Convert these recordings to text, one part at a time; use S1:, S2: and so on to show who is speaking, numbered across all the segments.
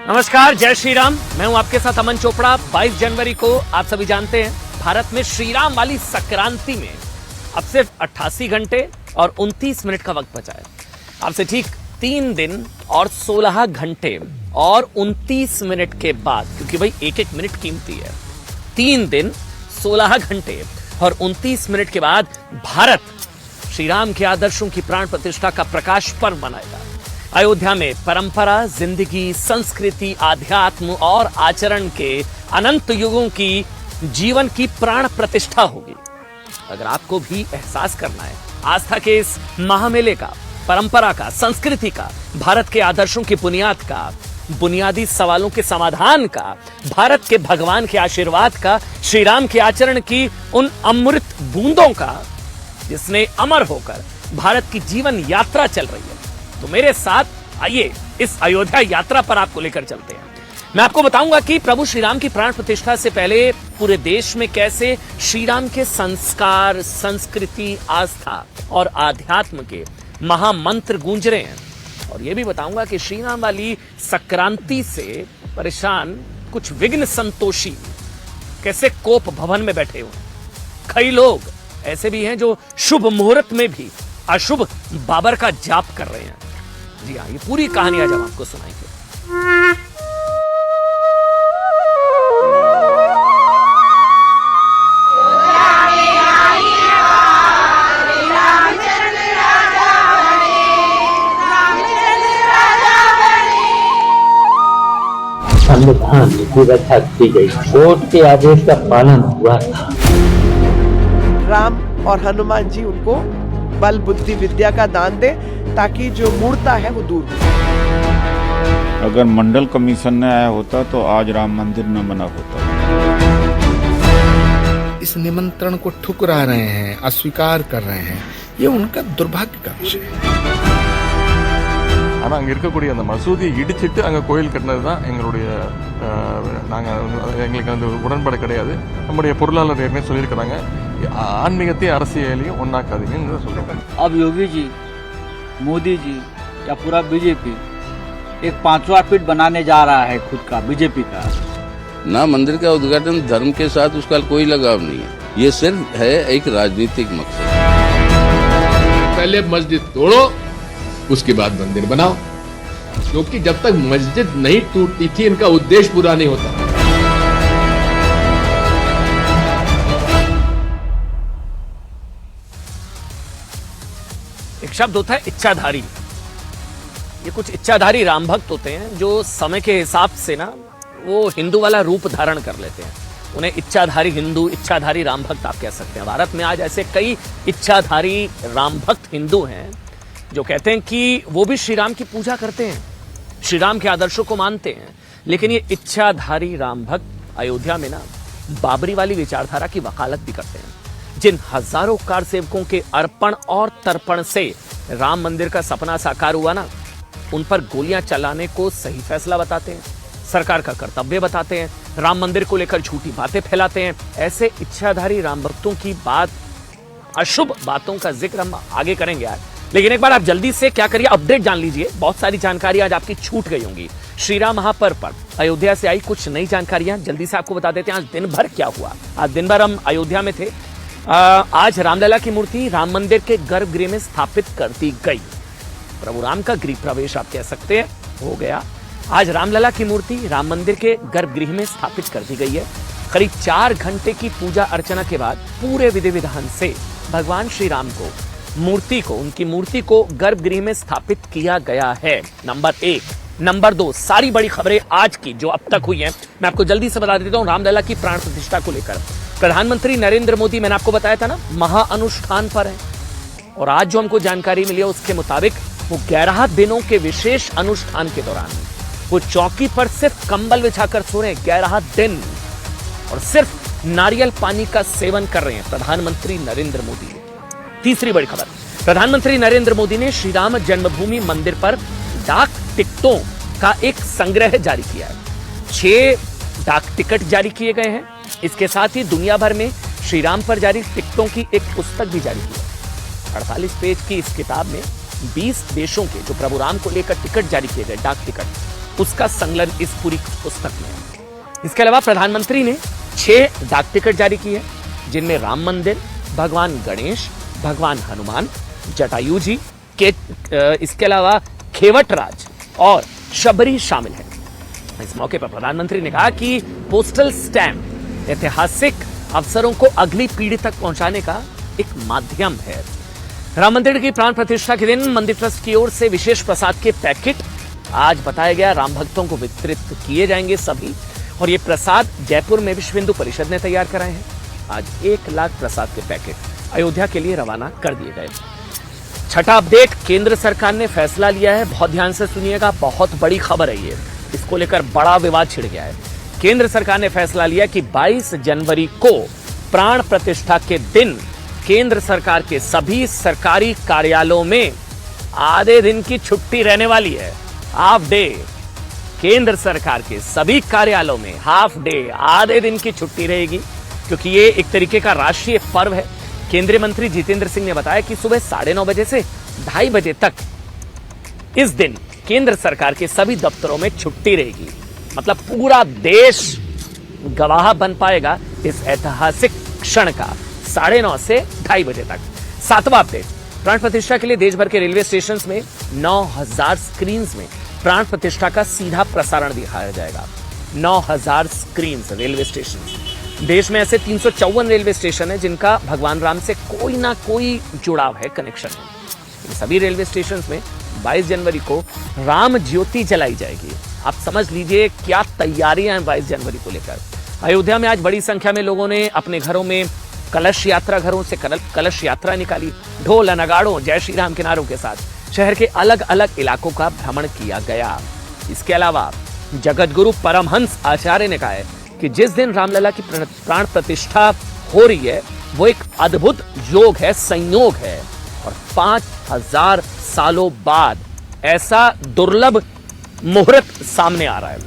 S1: नमस्कार, जय श्री राम। मैं हूं आपके साथ अमन चोपड़ा। 22 जनवरी को आप सभी जानते हैं भारत में श्री राम वाली संक्रांति में अब सिर्फ 88 घंटे और 29 मिनट का वक्त बचा है। आपसे ठीक 3 दिन और 16 घंटे और 29 मिनट के बाद, क्योंकि भाई एक एक मिनट कीमती है, 3 दिन 16 घंटे और 29 मिनट के बाद भारत श्री राम के आदर्शों की प्राण प्रतिष्ठा का प्रकाश पर्व मनाएगा। अयोध्या में परंपरा, जिंदगी, संस्कृति, आध्यात्म और आचरण के अनंत युगों की जीवन की प्राण प्रतिष्ठा होगी। अगर आपको भी एहसास करना है आस्था के इस महामेले का, परंपरा का, संस्कृति का, भारत के आदर्शों की बुनियाद का, बुनियादी सवालों के समाधान का, भारत के भगवान के आशीर्वाद का, श्री राम के आचरण की उन अमृत बूंदों का, जिसने अमर होकर भारत की जीवन यात्रा चल रही है, तो मेरे साथ आइए इस अयोध्या यात्रा पर आपको लेकर चलते हैं। मैं आपको बताऊंगा कि प्रभु श्री राम की प्राण प्रतिष्ठा से पहले पूरे देश में कैसे श्री राम के संस्कार, संस्कृति, आस्था और आध्यात्म के महामंत्र गूंज रहे हैं। और यह भी बताऊंगा कि श्री राम वाली संक्रांति से परेशान कुछ विघ्न संतोषी कैसे कोप भवन में बैठे हुए। कई लोग ऐसे भी हैं जो शुभ मुहूर्त में भी अशुभ बाबर का जाप कर रहे हैं। जी हाँ, ये पूरी कहानी आज हम आपको सुनाएंगे।
S2: संविधान की रक्षा की गई, कोर्ट के आदेश का पालन हुआ था।
S3: राम और हनुमान जी उनको बल, बुद्धि, विद्या का दान दे ताकि जो मूर्ता है वो दूर हो।
S4: अगर मंडल कमीशन ने आया होता तो आज राम मंदिर न बना होता।
S5: इस निमंत्रण को ठुकरा रहे हैं, अस्वीकार कर रहे हैं, ये उनका दुर्भाग्य का विषय है।
S6: ஆனா அங்க இருக்கக்கூடிய அந்த மசூதியை இடிச்சிட்டு அங்க கோயில் கட்டினது தான் எங்களுடைய எங்களுக்கு அந்த உடன்பாடு கிடையாது. நம்முடைய பொருளாளர் ஏற்கனவே சொல்லியிருக்கிறாங்க, ஆன்மீகத்தையும் அரசியலையும் ஒன்னாக்காதீங்கன்னு சொல்றாங்க.
S7: अब योगी जी, मोदी जी या पूरा बीजेपी एक 5वां पीठ बनाने जा रहा है खुद का, बीजेपी का।
S8: ना मंदिर का उद्घाटन धर्म के साथ उसका कोई लगाव नहीं है, ये सिर्फ है एक राजनीतिक मकसद।
S9: पहले मस्जिद तोड़ो, उसके बाद मंदिर बनाओ, क्योंकि जब तक मस्जिद नहीं टूटती थी इनका उद्देश्य पूरा नहीं होता।
S1: एक शब्द होता है इच्छाधारी। ये कुछ इच्छाधारी राम भक्त होते हैं जो समय के हिसाब से ना वो हिंदू वाला रूप धारण कर लेते हैं। उन्हें इच्छाधारी हिंदू, इच्छाधारी राम भक्त आप कह सकते हैं। भारत में आज ऐसे कई इच्छाधारी राम भक्त हिंदू हैं जो कहते हैं कि वो भी श्री राम की पूजा करते हैं, श्री राम के आदर्शों को मानते हैं, लेकिन ये इच्छाधारी राम भक्त अयोध्या में ना बाबरी वाली विचारधारा की वकालत भी करते हैं। जिन हजारों कार सेवकों के अर्पण और तर्पण से राम मंदिर का सपना साकार हुआ ना, उन पर गोलियां चलाने को सही फैसला बताते हैं, सरकार का कर्तव्य बताते हैं, राम मंदिर को लेकर झूठी बातें फैलाते हैं। ऐसे इच्छाधारी राम भक्तों की बात, अशुभ बातों का जिक्र हम आगे करेंगे आज, लेकिन एक बार आप जल्दी से क्या करिए, अपडेट जान लीजिए। बहुत सारी जानकारी आज आपकी छूट गई होंगी। श्री राम महापर्व पर अयोध्या से आई कुछ नई जानकारियां जल्दी से आपको बता देते हैं। आज दिन भर क्या हुआ। आज दिन भर हम अयोध्या में थे। आज रामलला की मूर्ति राम मंदिर के गर्भगृह में स्थापित कर दी गई। प्रभु राम का गृह प्रवेश आप कह सकते हैं हो गया। आज रामलला की मूर्ति राम मंदिर के गर्भगृह में स्थापित कर दी गई है। करीब 4 घंटे की पूजा अर्चना के बाद पूरे विधि विधान से भगवान श्री राम को उनकी मूर्ति को गर्भगृह में स्थापित किया गया है। नंबर 1। नंबर 2, सारी बड़ी खबरें आज की जो अब तक हुई हैं मैं आपको जल्दी से बता देता हूं। रामलला की प्राण प्रतिष्ठा को लेकर प्रधानमंत्री नरेंद्र मोदी, मैंने आपको बताया था ना, महाअनुष्ठान पर है। और आज जो हमको जानकारी मिली है उसके मुताबिक वो 11 दिनों के विशेष अनुष्ठान के दौरान वो चौकी पर सिर्फ कंबल बिछाकर सो रहे हैं 11 दिन, और सिर्फ नारियल पानी का सेवन कर रहे हैं प्रधानमंत्री नरेंद्र मोदी। तीसरी बड़ी खबर, प्रधानमंत्री नरेंद्र मोदी ने श्री राम जन्मभूमि मंदिर पर डाक टिकटों का एक संग्रह जारी किया है। 6 डाक टिकट जारी किए गए हैं। इसके साथ ही दुनिया भर में श्री राम पर जारी टिकटों की एक पुस्तक भी जारी की है। 48 पेज की इस किताब में 20 देशों के जो प्रभु राम को लेकर टिकट जारी किए गए, डाक टिकट, उसका संकलन इस पूरी पुस्तक में है। इसके अलावा प्रधानमंत्री ने 6 डाक टिकट जारी किए जिनमें राम मंदिर, भगवान गणेश, भगवान हनुमान, जटायु जी के इसके अलावा खेवट राज और शबरी शामिल है। इस मौके पर प्रधानमंत्री ने कहा कि पोस्टल स्टैंप ऐतिहासिक अवसरों को अगली पीढ़ी तक पहुंचाने का एक माध्यम है। राम मंदिर की प्राण प्रतिष्ठा के दिन मंदिर ट्रस्ट की ओर से विशेष प्रसाद के पैकेट आज बताया गया राम भक्तों को वितरित किए जाएंगे सभी, और ये प्रसाद जयपुर में विश्व हिंदू परिषद ने तैयार कराए हैं। आज 1 लाख प्रसाद के पैकेट अयोध्या के लिए रवाना कर दिए गए। छठा अपडेट, केंद्र सरकार ने फैसला लिया है, बहुत ध्यान से सुनिएगा, बहुत बड़ी खबर है ये, इसको लेकर बड़ा विवाद छिड़ गया है। केंद्र सरकार ने फैसला लिया कि 22 जनवरी को प्राण प्रतिष्ठा के दिन केंद्र सरकार के सभी सरकारी कार्यालयों में आधे दिन की छुट्टी रहने वाली है, हाफ डे। केंद्र सरकार के सभी कार्यालयों में हाफ डे, आधे दिन की छुट्टी रहेगी, क्योंकि ये एक तरीके का राष्ट्रीय पर्व है। केंद्रीय मंत्री जितेंद्र सिंह ने बताया कि सुबह 9:30 बजे से 2:30 बजे तक इस दिन केंद्र सरकार के सभी दफ्तरों में छुट्टी रहेगी। मतलब पूरा देश गवाह बन पाएगा इस ऐतिहासिक क्षण का 9:30 से 2:30 बजे तक। 7वां अपडेट, प्राण प्रतिष्ठा के लिए देश भर के रेलवे स्टेशन में 9000 स्क्रीन में प्राण प्रतिष्ठा का सीधा प्रसारण दिखाया जाएगा। 9000 स्क्रीन रेलवे स्टेशन। देश में ऐसे 354 रेलवे स्टेशन है जिनका भगवान राम से कोई ना कोई जुड़ाव है, कनेक्शन है। इन सभी रेलवे स्टेशन में 22 जनवरी को राम ज्योति जलाई जाएगी। आप समझ लीजिए क्या तैयारियां हैं 22 जनवरी को लेकर। अयोध्या में आज बड़ी संख्या में लोगों ने अपने घरों में कलश यात्रा, घरों से कलश यात्रा निकाली, ढोल नगाड़ों, जय श्री राम के नारों के साथ शहर के अलग अलग इलाकों का भ्रमण किया गया। इसके अलावा जगत गुरु परमहंस आचार्य ने कहा है कि जिस दिन रामलला की प्राण प्रतिष्ठा हो रही है वो एक अद्भुत योग है, संयोग है, और 5000 सालों बाद ऐसा दुर्लभ मुहूर्त सामने आ रहा है।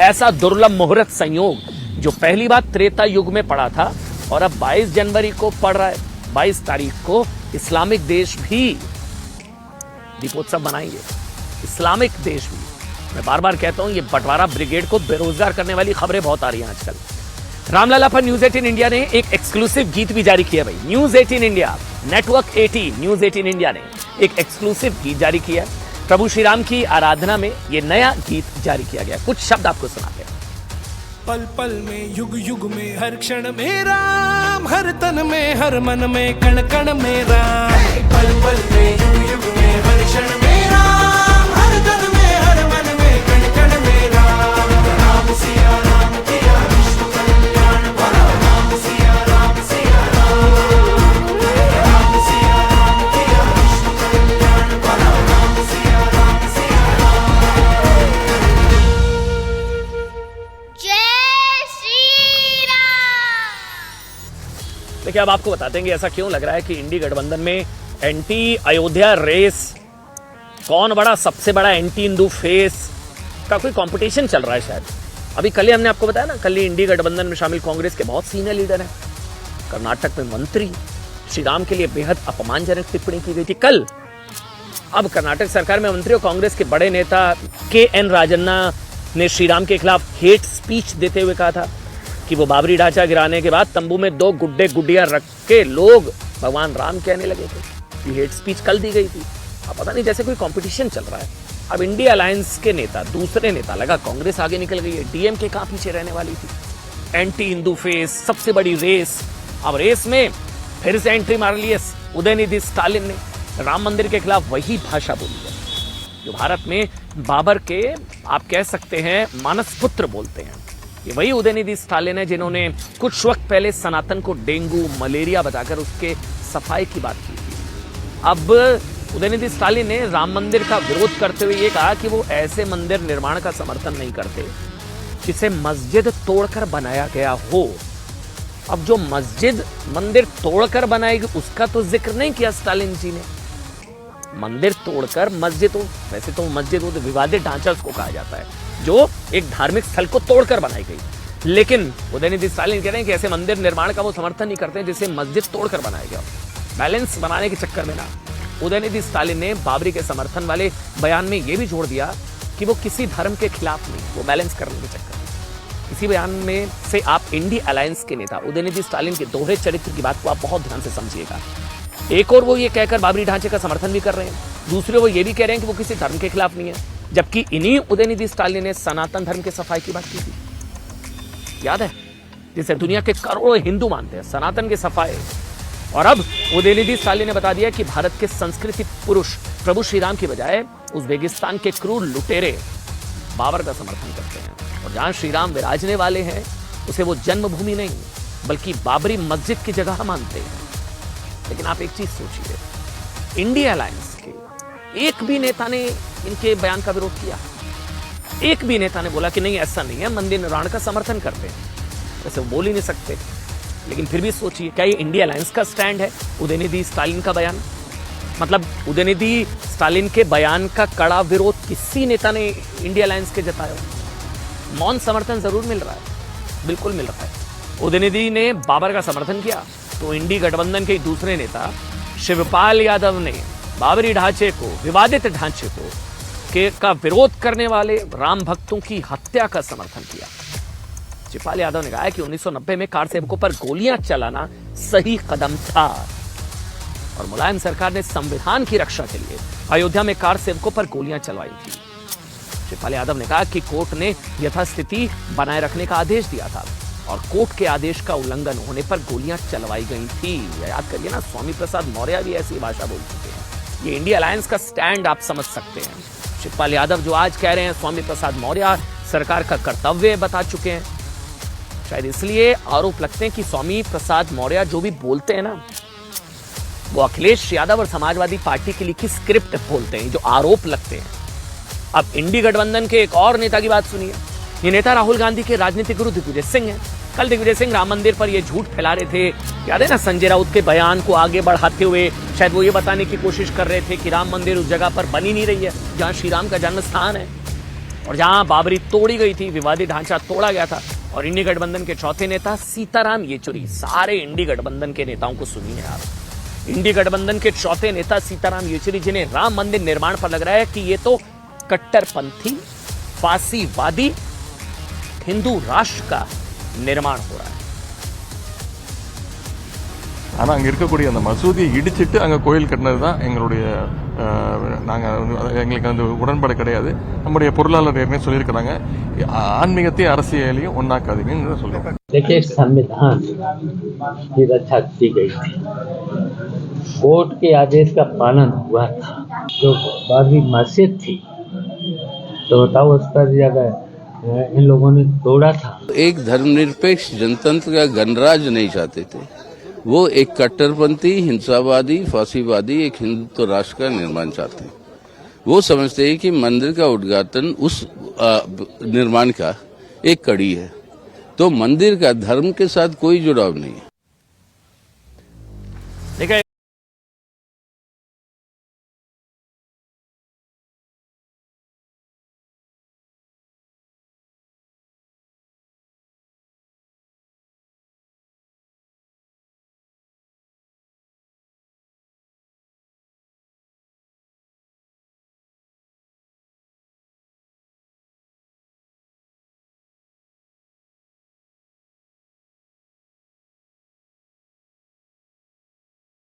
S1: ऐसा दुर्लभ मुहूर्त संयोग जो पहली बार त्रेता युग में पड़ा था और अब 22 जनवरी को पड़ रहा है। 22 तारीख को इस्लामिक देश भी दीपोत्सव मनाएंगे। इस्लामिक देश भी, मैं बार बार कहता हूं, ये बंटवारा ब्रिगेड को बेरोजगार करने वाली खबरें बहुत आ रही हैं आजकल। रामलला पर न्यूज 18 इंडिया ने एक एक्सक्लूसिव गीत भी जारी किया। भाई news 18 India, network 18, news 18 India ने एक एक्सक्लूसिव गीत जारी किया। प्रभु श्री राम की आराधना में ये नया गीत जारी किया गया। कुछ शब्द आपको सुनाते हैं।
S10: पल पल में, युग युग में, हर क्षण में राम, हर तन में, हर मन में, कण कण में राम। पल पल में, युग युग में, हर क्षण में राम, हर तन में, हर मन में, कण कण में राम। राम सिया राम किया विश्व कल्याण, राम सिया राम सिया राम। राम सिया राम किया विश्व कल्याण, राम सिया राम सिया राम।
S1: देखिए अब आपको बताते हैं कि ऐसा क्यों लग रहा है कि इंडी गठबंधन में एंटी अयोध्या रेस, कौन बड़ा सबसे बड़ा एंटी हिंदू फेस का कोई कंपटीशन चल रहा है शायद। अभी कल ही हमने आपको बताया ना, कल ही इंडी गठबंधन में शामिल कांग्रेस के बहुत सीनियर लीडर हैं। कर्नाटक में मंत्री श्री राम के लिए बेहद अपमानजनक टिप्पणी की गई थी कल। अब कर्नाटक सरकार में मंत्री और कांग्रेस के बड़े नेता KN राजन्ना ने श्री राम के खिलाफ हेट स्पीच देते हुए कहा था कि वो बाबरी ढांचा गिराने के बाद तंबू में 2 गुड्डे गुड्डियां रख के लोग भगवान राम कहने लगे थे। ये हेट स्पीच कल दी गई थी। अब पता नहीं, जैसे कोई कंपटीशन चल रहा है। अब इंडिया अलायंस के नेता, दूसरे नेता, लगा कांग्रेस आगे निकल गई है, DMK कहां पीछे रहने वाली थी। एंटी हिंदू फेस, सबसे बड़ी रेस। अब रेस में फिर से एंट्री मार ली है उदयनिधि स्टालिन ने। राम मंदिर के खिलाफ वही भाषा बोली है जो भारत में बाबर के, आप कह सकते हैं, मानस पुत्र बोलते हैं। ये वही उदयनिधि स्टालिन है जिन्होंने कुछ वक्त पहले सनातन को डेंगू, मलेरिया बताकर उसके सफाई की बात की थी। अब उदयनिधि स्टालिन ने राम मंदिर का विरोध करते हुए ये कहा कि वो ऐसे मंदिर निर्माण का समर्थन नहीं करते जिसे मस्जिद तोड़कर बनाया गया हो। अब जो मस्जिद मंदिर तोड़कर बनाएगी उसका तो जिक्र नहीं किया स्टालिन जी ने। मंदिर तोड़कर मस्जिद हो, वैसे तो मस्जिद हो तो विवादित ढांचा उसको कहा जाता है, जो एक धार्मिक स्थल को तोड़कर बनाई गई। लेकिन उदयनिधि स्टालिन कह रहे हैं कि ऐसे मंदिर निर्माण का वो समर्थन नहीं करते जिसे मस्जिद तोड़कर बनाया गया। बैलेंस बनाने के चक्कर में ना उदयनिधि स्टालिन ने बाबरी के समर्थन वाले बयान में ये भी जोड़ दिया कि वो किसी धर्म के खिलाफ नहीं, वो बैलेंस करने के चक्कर में। इसी बयान में से आप इंडी अलायंस के नेता उदयनिधि स्टालिन के दोहरे चरित्र की बात को आप बहुत ध्यान से समझिएगा। एक और वो ये कहकर बाबरी ढांचे का समर्थन भी कर रहे हैं, दूसरे वो ये भी कह रहे हैं कि वो किसी धर्म के खिलाफ नहीं है, जबकि इन्हीं उदयनिधि स्टालिन ने सनातन धर्म के सफाई की बात की थी, याद है, जिसे दुनिया के करोड़ों हिंदू मानते हैं, सनातन के सफाई। और अब उदयनिधि स्टालिन ने बता दिया कि भारत के संस्कृति पुरुष प्रभु श्री राम की बजाय उज्बेकिस्तान के क्रूर लुटेरे बाबर का समर्थन करते हैं, और जहां श्री राम विराजने वाले हैं उसे वो जन्मभूमि नहीं बल्कि बाबरी मस्जिद की जगह मानते हैं। लेकिन आप एक चीज सोचिए, इंडिया अलायंस के एक भी नेता ने इनके बयान का विरोध किया, एक भी नेता ने बोला कि नहीं ऐसा नहीं है, मंदिर निर्माण का समर्थन करते हैं, वैसे वो बोल ही नहीं सकते। लेकिन फिर भी सोचिए, क्या ये इंडिया अलायंस का स्टैंड है उदयनिधि स्टालिन का बयान? मतलब उदयनिधि स्टालिन के बयान का कड़ा विरोध किसी नेता ने इंडिया अलायंस के जताया? मौन समर्थन जरूर मिल रहा है, बिल्कुल मिल रहा है। उदयनिधि ने बाबर का समर्थन किया तो इंडी गठबंधन के दूसरे नेता शिवपाल यादव ने बाबरी ढांचे को, विवादित ढांचे को का विरोध करने वाले राम भक्तों की हत्या का समर्थन किया। शिवपाल यादव ने कहा कि 1990 में कार सेवकों पर गोलियां चलाना सही कदम था और मुलायम सरकार ने संविधान की रक्षा के लिए अयोध्या में कार सेवकों पर गोलियां चलवाई थी। शिवपाल यादव ने कहा कि कोर्ट ने यथास्थिति बनाए रखने का आदेश दिया था और कोर्ट के आदेश का उल्लंघन होने पर गोलियां चलवाई गई थी। याद करिए ना, स्वामी प्रसाद मौर्य भी ऐसी भाषा बोल चुके हैं। ये इंडिया अलायंस का स्टैंड आप समझ सकते हैं। शिवपाल यादव जो आज कह रहे हैं स्वामी प्रसाद मौर्य सरकार का कर्तव्य बता चुके हैं, शायद इसलिए आरोप लगते हैं कि स्वामी प्रसाद मौर्य जो भी बोलते हैं ना, वो अखिलेश यादव और समाजवादी पार्टी की लिखी स्क्रिप्ट बोलते हैं, जो आरोप लगते हैं। अब इंडी गठबंधन के एक और नेता की बात सुनिए। ये नेता राहुल गांधी के राजनीतिक गुरु दिग्विजय सिंह हैं। कल दिग्विजय सिंह राम मंदिर पर ये झूठ फैला रहे थे, याद है ना, संजय राउत के बयान को आगे बढ़ाते हुए शायद वो ये बताने की कोशिश कर रहे थे कि राम मंदिर उस जगह पर बनी नहीं रही है जहां श्री राम का जन्म स्थान है और जहां बाबरी तोड़ी गई थी, विवादित ढांचा तोड़ा गया था। और इंडी गठबंधन के चौथे नेता सीताराम येचुरी, सारे इंडी गठबंधन के नेताओं को सुनिए यार, इंडी गठबंधन के चौथे नेता सीताराम येचुरी, जिन्हें राम मंदिर निर्माण पर लग रहा है कि ये तो कट्टरपंथी फासीवादी हिंदू राष्ट्र का निर्माण हो रहा है।
S6: ஆனா அங்க இருக்கக்கூடிய அந்த மசூதியை இடிச்சிட்டு அங்க கோயில் கட்டினது தான் எங்களுடைய எங்களுக்கு அந்த உடன்பாடு கிடையாது. நம்முடைய பொருளாளர் ஏற்கனவே சொல்லியிருக்கிறாங்க, ஆன்மீகத்தையும் அரசியலையும் ஒன்னாக்காதீங்கன்னு சொல்றோம்.
S2: देखिए, संविधान की रक्षा की गई थी, कोर्ट के आदेश का पालन हुआ था। जो बाबरी मस्जिद थी तो बताओ उस पर जगह इन लोगों ने तोड़ा था।
S8: एक धर्मनिरपेक्ष जनतंत्र का गणराज्य नहीं चाहते थे, वो एक कट्टरपंथी हिंसावादी फांसीवादी एक हिंदुत्व राष्ट्र का निर्माण चाहते हैं। वो समझते हैं कि मंदिर का उद्घाटन उस निर्माण का एक कड़ी है, तो मंदिर का धर्म के साथ कोई जुड़ाव नहीं है।